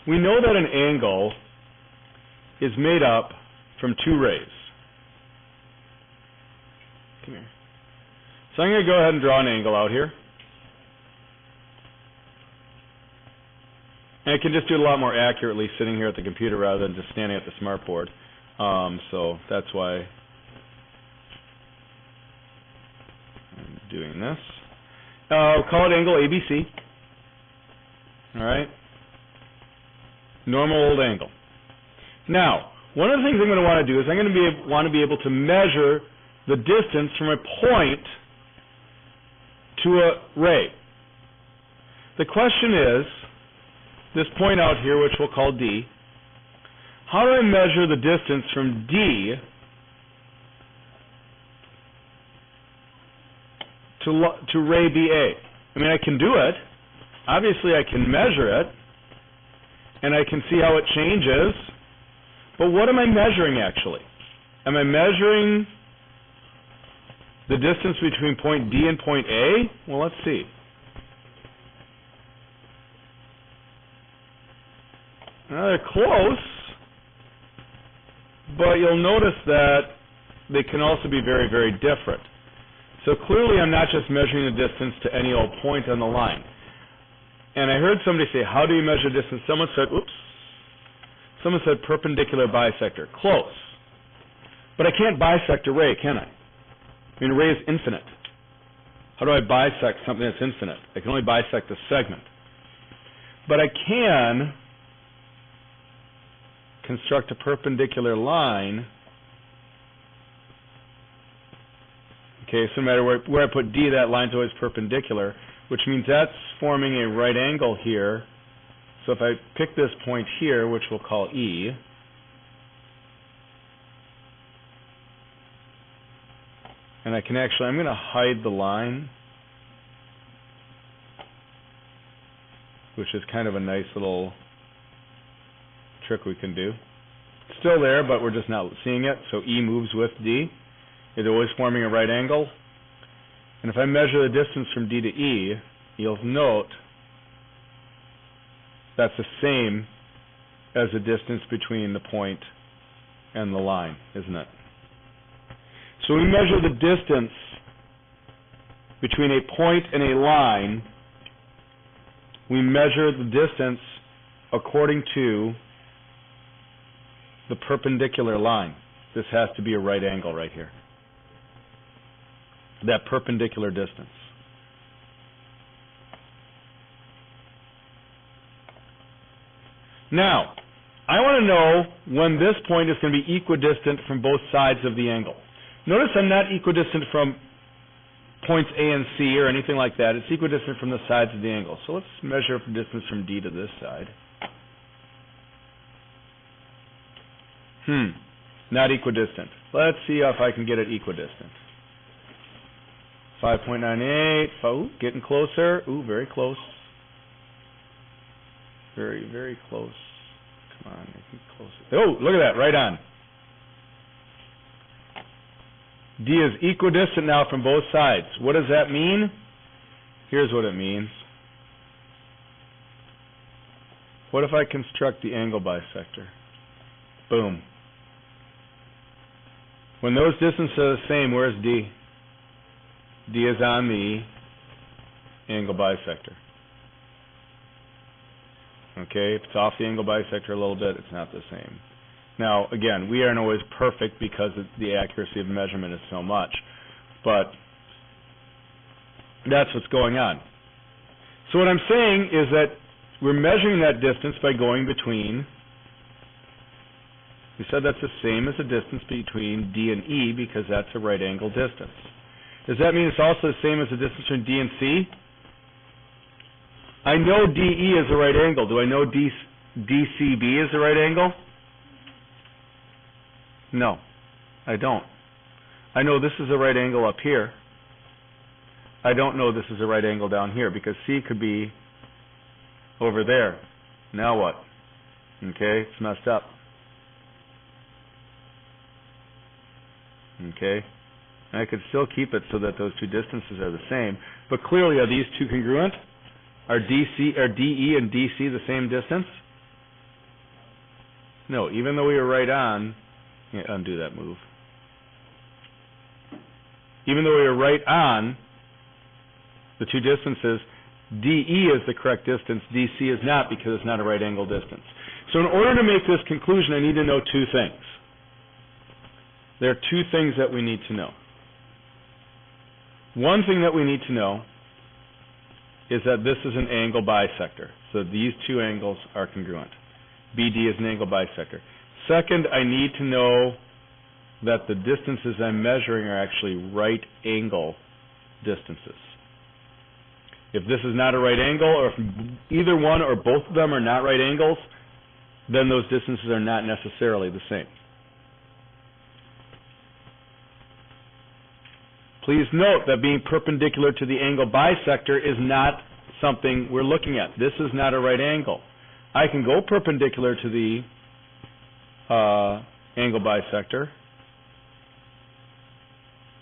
we know that an angle is made up from two rays. Come here. So I'm going to go ahead and draw an angle out here. And I can just do it a lot more accurately sitting here at the computer rather than just standing at the smartboard. So that's why I'm doing this. We'll call it angle ABC. All right. Normal old angle. Now, one of the things I'm going to want to do is I'm going to want to be able to measure the distance from a point to a ray. The question is, this point out here, which we'll call D, how do I measure the distance from D to ray BA? I mean, I can do it. Obviously, I can measure it, and I can see how it changes. But what am I measuring, actually? Am I measuring the distance between point D and point A? Well, let's see. Now, they're close, but you'll notice that they can also be very, very different. So clearly, I'm not just measuring the distance to any old point on the line. And I heard somebody say, how do you measure distance? Someone said, oops. Someone said perpendicular bisector. Close. But I can't bisect a ray, can I? I mean, a ray is infinite. How do I bisect something that's infinite? I can only bisect a segment. But I can construct a perpendicular line. Okay, so no matter where I put D, that line's always perpendicular, which means that's forming a right angle here. So if I pick this point here, which we'll call E, and I can actually, I'm going to hide the line, which is kind of a nice little trick we can do. It's still there, but we're just not seeing it. So E moves with D. It's always forming a right angle. And if I measure the distance from D to E, you'll note that's the same as the distance between the point and the line, isn't it? So we measure the distance between a point and a line. We measure the distance according to the perpendicular line. This has to be a right angle right here. That perpendicular distance. Now, I want to know when this point is going to be equidistant from both sides of the angle. Notice I'm not equidistant from points A and C or anything like that. It's equidistant from the sides of the angle. So let's measure the distance from D to this side. Not equidistant. Let's see if I can get it equidistant. 5.98. Oh, getting closer. Ooh, very close. Very, very close. Come on, get closer. Oh, look at that, right on. D is equidistant now from both sides. What does that mean? Here's what it means. What if I construct the angle bisector? Boom. When those distances are the same, where's D? D is on the angle bisector. Okay, if it's off the angle bisector a little bit, it's not the same. Now, again, we aren't always perfect because the accuracy of measurement is so much, but that's what's going on. So what I'm saying is that we're measuring that distance by going between, we said that's the same as the distance between D and E because that's a right angle distance. Does that mean it's also the same as the distance between D and C? I know DE is a right angle. Do I know DCB is a right angle? No, I don't. I know this is a right angle up here. I don't know this is a right angle down here because C could be over there. Now what? Okay, it's messed up. Okay, and I could still keep it so that those two distances are the same. But clearly, are these two congruent? Are DE and DC the same distance? No, even though we are right on, yeah, undo that move. Even though we are right on the two distances, DE is the correct distance, DC is not because it's not a right angle distance. So in order to make this conclusion, I need to know two things. There are two things that we need to know. One thing that we need to know is that this is an angle bisector. So these two angles are congruent. BD is an angle bisector. Second, I need to know that the distances I'm measuring are actually right angle distances. If this is not a right angle, or if either one or both of them are not right angles, then those distances are not necessarily the same. Please note that being perpendicular to the angle bisector is not something we're looking at. This is not a right angle. I can go perpendicular to the angle bisector.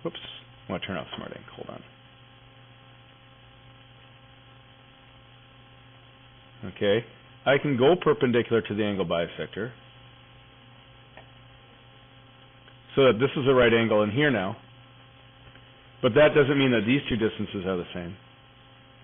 Whoops, I want to turn off Smart Ink. Hold on. Okay, I can go perpendicular to the angle bisector so that this is a right angle in here now, but that doesn't mean that these two distances are the same.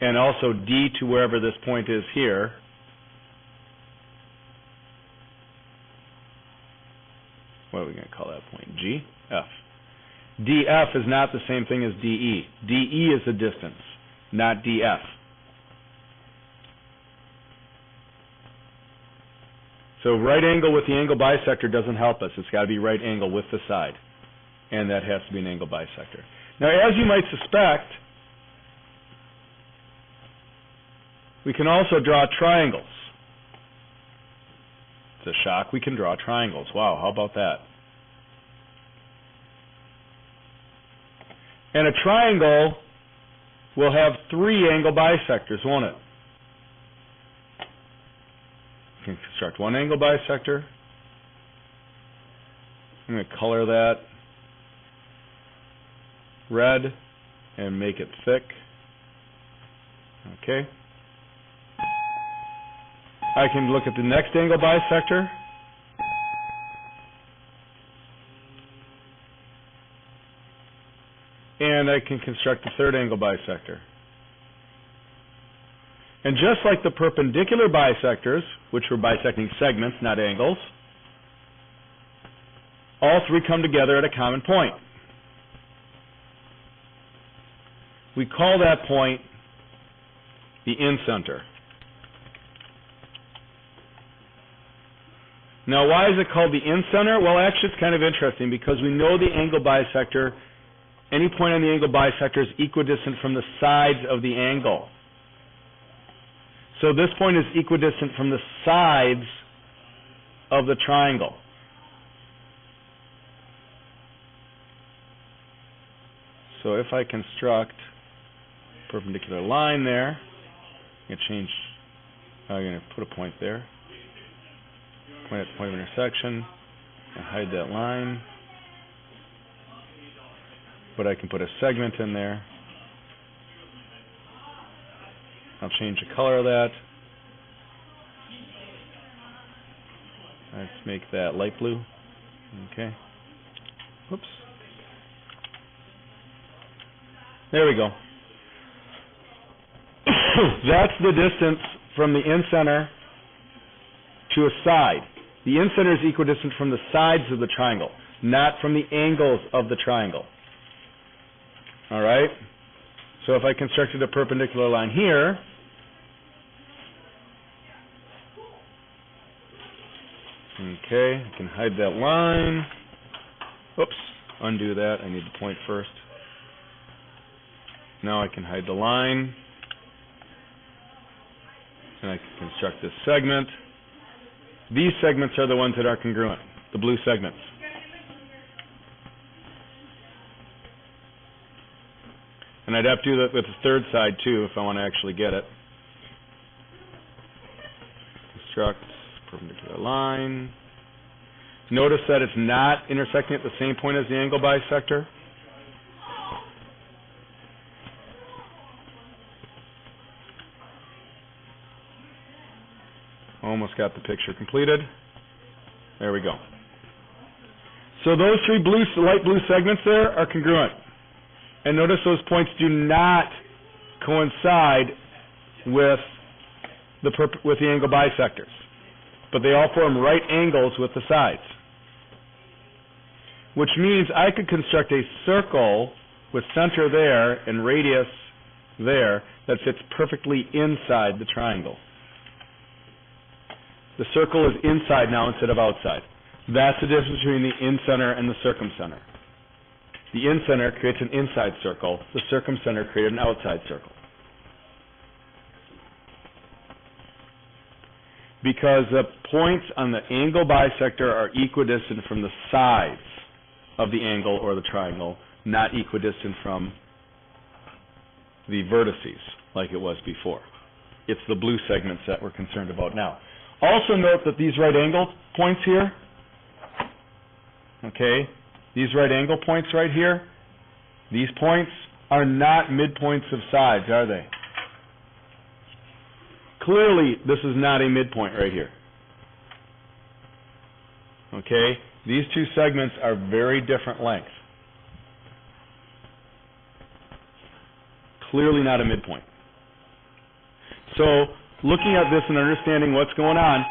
And also D to wherever this point is here what are we going to call that point? G? F. DF is not the same thing as DE. DE is the distance, not DF. So right angle with the angle bisector doesn't help us. It's got to be right angle with the side. And that has to be an angle bisector. Now, as you might suspect, we can also draw triangles. It's a shock. We can draw triangles. Wow, how about that? And a triangle will have three angle bisectors, won't it? You can construct one angle bisector. I'm going to color that red and make it thick. Okay. I can look at the next angle bisector. And I can construct the third angle bisector. And just like the perpendicular bisectors, which were bisecting segments, not angles, all three come together at a common point. We call that point the incenter. Now, why is it called the incenter? Well, actually, it's kind of interesting because we know the angle bisector, any point on the angle bisector is equidistant from the sides of the angle. So this point is equidistant from the sides of the triangle. So if I construct a perpendicular line there, I'm going to put a point there, point at the point of intersection, and hide that line. But I can put a segment in there. I'll change the color of that. Let's make that light blue. Okay. Whoops. There we go. That's the distance from the incenter to a side. The incenter is equidistant from the sides of the triangle, not from the angles of the triangle. All right? So if I constructed a perpendicular line here, okay, I can hide that line. Oops, undo that. I need the point first. Now I can hide the line. And I can construct this segment. These segments are the ones that are congruent, the blue segments. And I'd have to do that with the third side too if I want to actually get it. Construct perpendicular line. Notice that it's not intersecting at the same point as the angle bisector. Almost got the picture completed. There we go. So those three light blue segments there are congruent. And notice those points do not coincide with the angle bisectors, but they all form right angles with the sides, which means I could construct a circle with center there and radius there that fits perfectly inside the triangle. The circle is inside now instead of outside. That's the difference between the incenter and the circumcenter. The incenter creates an inside circle. The circumcenter creates an outside circle. Because the points on the angle bisector are equidistant from the sides of the angle or the triangle, not equidistant from the vertices like it was before. It's the blue segments that we're concerned about now. Also note that these right angle points here, okay, these right angle points right here, these points are not midpoints of sides, are they? Clearly, this is not a midpoint right here. Okay? These two segments are very different lengths. Clearly not a midpoint. So, looking at this and understanding what's going on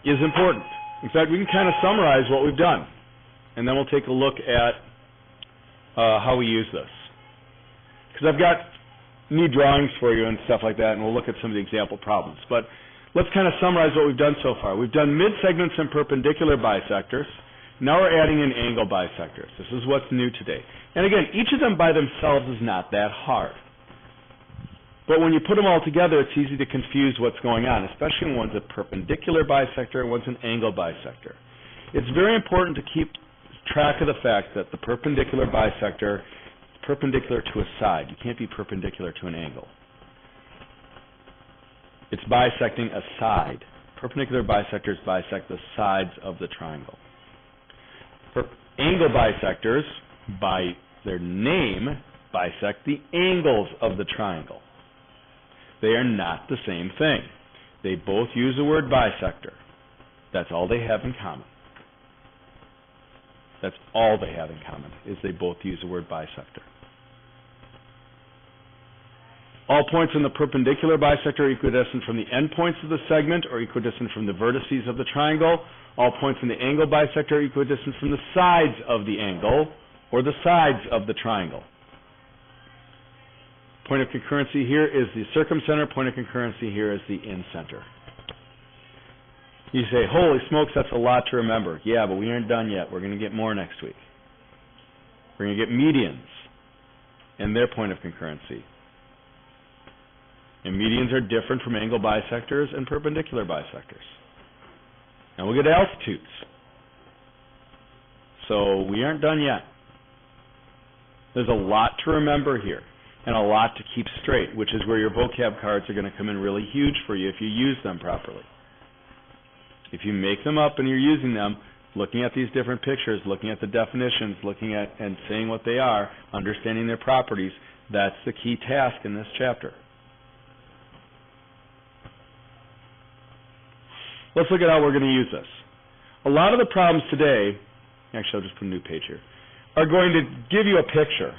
is important. In fact, we can kind of summarize what we've done, and then we'll take a look at how we use this. Because I've got neat drawings for you and stuff like that, and we'll look at some of the example problems. But let's kind of summarize what we've done so far. We've done mid-segments and perpendicular bisectors. Now we're adding in angle bisectors. This is what's new today. And again, each of them by themselves is not that hard. But when you put them all together, it's easy to confuse what's going on, especially when one's a perpendicular bisector and one's an angle bisector. It's very important to keep track of the fact that the perpendicular bisector is perpendicular to a side. You can't be perpendicular to an angle. It's bisecting a side. Perpendicular bisectors bisect the sides of the triangle. Angle bisectors, by their name, bisect the angles of the triangle. They are not the same thing. They both use the word bisector. That's all they have in common. That's all they have in common, is they both use the word bisector. All points in the perpendicular bisector are equidistant from the endpoints of the segment or equidistant from the vertices of the triangle. All points in the angle bisector are equidistant from the sides of the angle or the sides of the triangle. Point of concurrency here is the circumcenter. Point of concurrency here is the incenter. You say, holy smokes, that's a lot to remember. Yeah, but we aren't done yet. We're going to get more next week. We're going to get medians and their point of concurrency. And medians are different from angle bisectors and perpendicular bisectors. And we'll get altitudes. So we aren't done yet. There's a lot to remember here and a lot to keep straight, which is where your vocab cards are going to come in really huge for you if you use them properly. If you make them up and you're using them, looking at these different pictures, looking at the definitions, looking at and saying what they are, understanding their properties, that's the key task in this chapter. Let's look at how we're going to use this. A lot of the problems today, actually I'll just put a new page here, are going to give you a picture.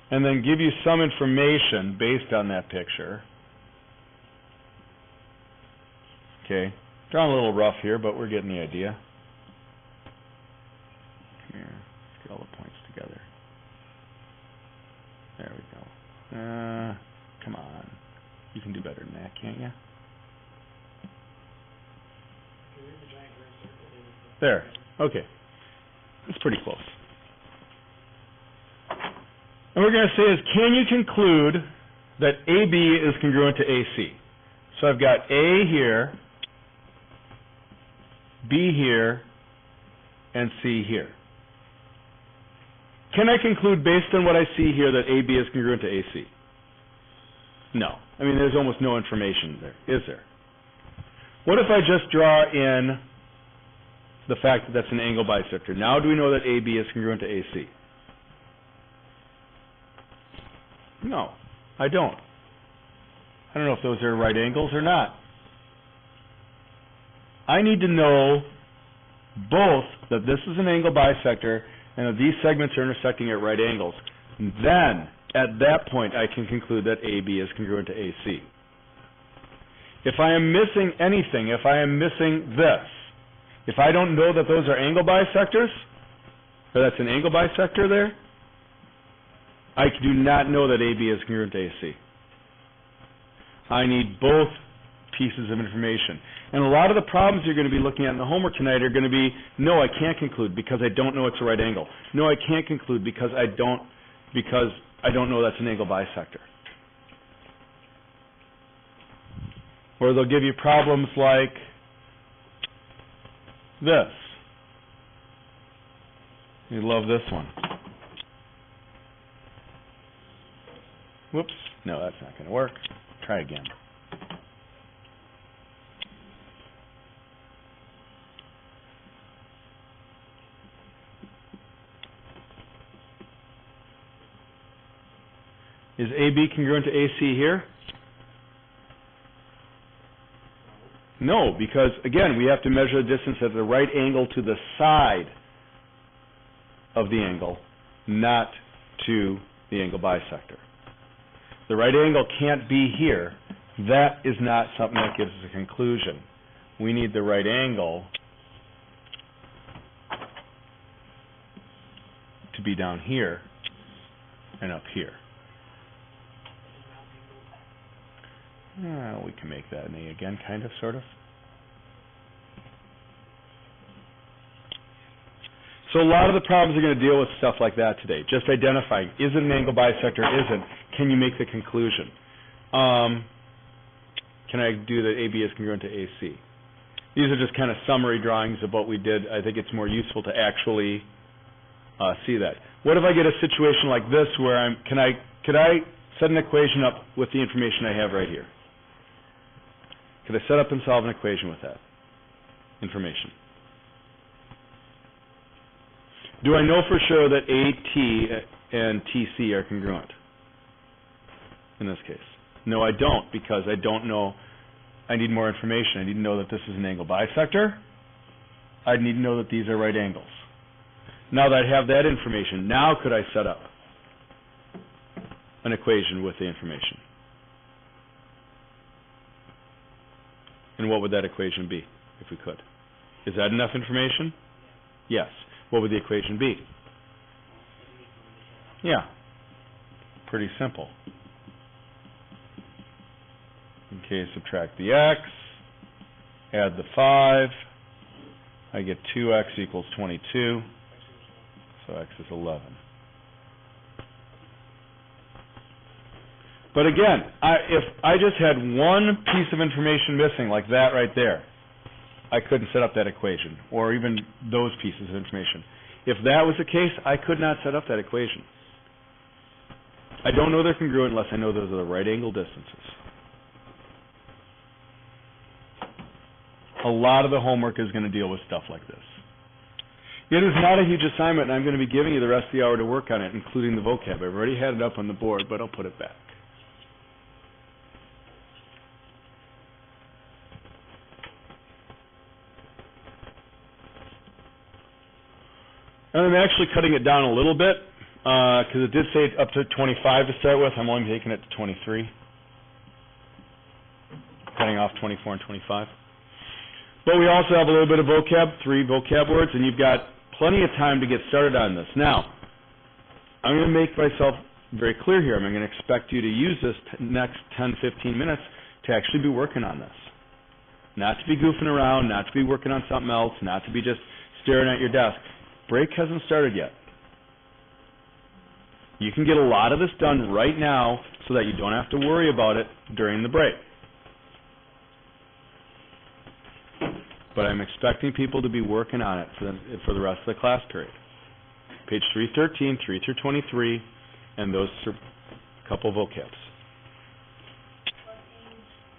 And then give you some information based on that picture. Okay, drawing a little rough here, but we're getting the idea. Here, let's get all the points together. There we go. Come on. You can do better than that, can't you? There. Okay. That's pretty close. And what we're going to say is, can you conclude that AB is congruent to AC? So I've got A here, B here, and C here. Can I conclude based on what I see here that AB is congruent to AC? No. I mean, there's almost no information there, is there? What if I just draw in the fact that that's an angle bisector? Now do we know that AB is congruent to AC? No, I don't. I don't know if those are right angles or not. I need to know both that this is an angle bisector and that these segments are intersecting at right angles. Then, at that point, I can conclude that AB is congruent to AC. If I am missing anything, if I am missing this, if I don't know that those are angle bisectors, or that's an angle bisector there, I do not know that AB is congruent to AC. I need both pieces of information. And a lot of the problems you're going to be looking at in the homework tonight are going to be, no, I can't conclude because I don't know it's a right angle. No, I can't conclude because I don't know that's an angle bisector. Or they'll give you problems like this. You love this one. Whoops. No, that's not going to work. Try again. Is AB congruent to AC here? No, because, again, we have to measure the distance at the right angle to the side of the angle, not to the angle bisector. The right angle can't be here. That is not something that gives us a conclusion. We need the right angle to be down here and up here. We can make that an A again, kind of, sort of. So a lot of the problems are going to deal with stuff like that today. Just identifying, is it an angle bisector, isn't? Can you make the conclusion? Can I do that AB is congruent to AC? These are just kind of summary drawings of what we did. I think it's more useful to actually see that. What if I get a situation like this where could I set an equation up with the information I have right here? Could I set up and solve an equation with that information? Do I know for sure that AT and TC are congruent in this case? No, I don't, because I don't know. I need more information. I need to know that this is an angle bisector. I need to know that these are right angles. Now that I have that information, now could I set up an equation with the information? And what would that equation be, if we could? Is that enough information? Yes. What would the equation be? Yeah. Pretty simple. Okay, subtract the x, add the 5, I get 2x equals 22, so x is 11. But again, if I just had one piece of information missing, like that right there, I couldn't set up that equation, or even those pieces of information. If that was the case, I could not set up that equation. I don't know they're congruent unless I know those are the right angle distances. A lot of the homework is going to deal with stuff like this. It is not a huge assignment, and I'm going to be giving you the rest of the hour to work on it, including the vocab. I've already had it up on the board, but I'll put it back. And I'm actually cutting it down a little bit, because it did say up to 25 to start with. I'm only taking it to 23. Cutting off 24 and 25. But we also have a little bit of vocab, 3 vocab words, and you've got plenty of time to get started on this. Now, I'm going to make myself very clear here. I'm going to expect you to use this next 10, 15 minutes to actually be working on this. Not to be goofing around, not to be working on something else, not to be just staring at your desk. Break hasn't started yet. You can get a lot of this done right now so that you don't have to worry about it during the break. But I'm expecting people to be working on it for the rest of the class period. Page 313, 3 through 23, and those are a couple vocabs.